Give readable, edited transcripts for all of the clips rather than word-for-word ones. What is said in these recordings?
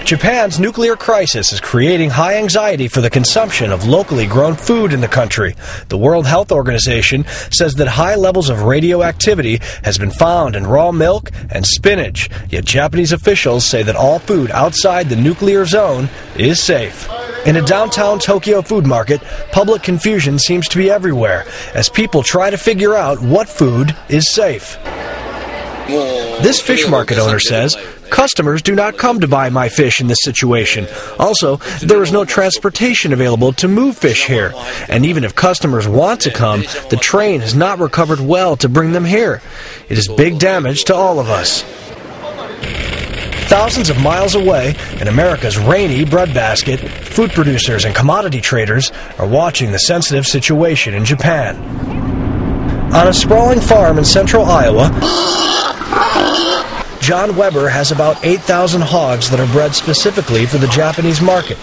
Japan's nuclear crisis is creating high anxiety for the consumption of locally grown food in the country. The World Health Organization says that high levels of radioactivity has been found in raw milk and spinach, yet Japanese officials say that all food outside the nuclear zone is safe. In a downtown Tokyo food market, public confusion seems to be everywhere as people try to figure out what food is safe. This fish market owner says, customers do not come to buy my fish in this situation. Also, there is no transportation available to move fish here. And even if customers want to come, the train has not recovered well to bring them here. It is big damage to all of us. Thousands of miles away, in America's rainy breadbasket, food producers and commodity traders are watching the sensitive situation in Japan. On a sprawling farm in central Iowa, John Weber has about 8,000 hogs that are bred specifically for the Japanese market.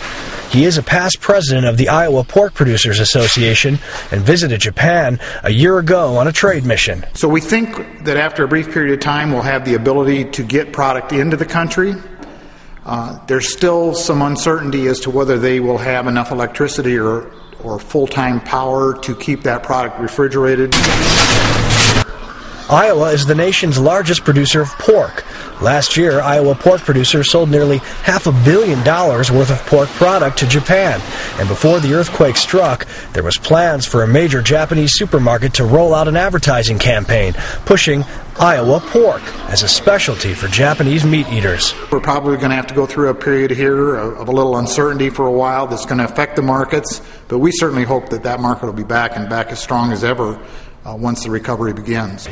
He is a past president of the Iowa Pork Producers Association and visited Japan a year ago on a trade mission. So we think that after a brief period of time we'll have the ability to get product into the country. There's still some uncertainty as to whether they will have enough electricity or full-time power to keep that product refrigerated. Iowa is the nation's largest producer of pork. Last year, Iowa pork producers sold nearly $500 million worth of pork product to Japan. And before the earthquake struck, there was plans for a major Japanese supermarket to roll out an advertising campaign pushing Iowa pork as a specialty for Japanese meat eaters. We're probably going to have to go through a period here of a little uncertainty for a while that's going to affect the markets, but we certainly hope that that market will be back and back as strong as ever once the recovery begins.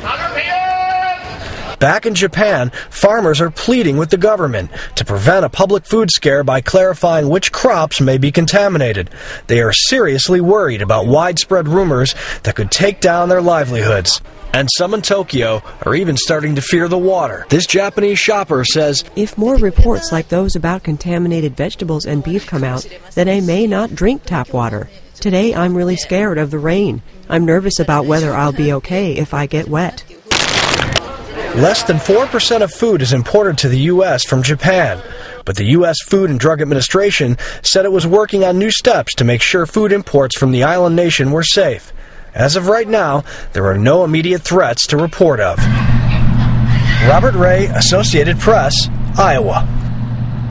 Back in Japan, farmers are pleading with the government to prevent a public food scare by clarifying which crops may be contaminated. They are seriously worried about widespread rumors that could take down their livelihoods. And some in Tokyo are even starting to fear the water. This Japanese shopper says, if more reports like those about contaminated vegetables and beef come out, then I may not drink tap water. Today I'm really scared of the rain. I'm nervous about whether I'll be okay if I get wet. Less than 4% of food is imported to the U.S. from Japan. But the U.S. Food and Drug Administration said it was working on new steps to make sure food imports from the island nation were safe. As of right now, there are no immediate threats to report of. Robert Ray, Associated Press, Iowa.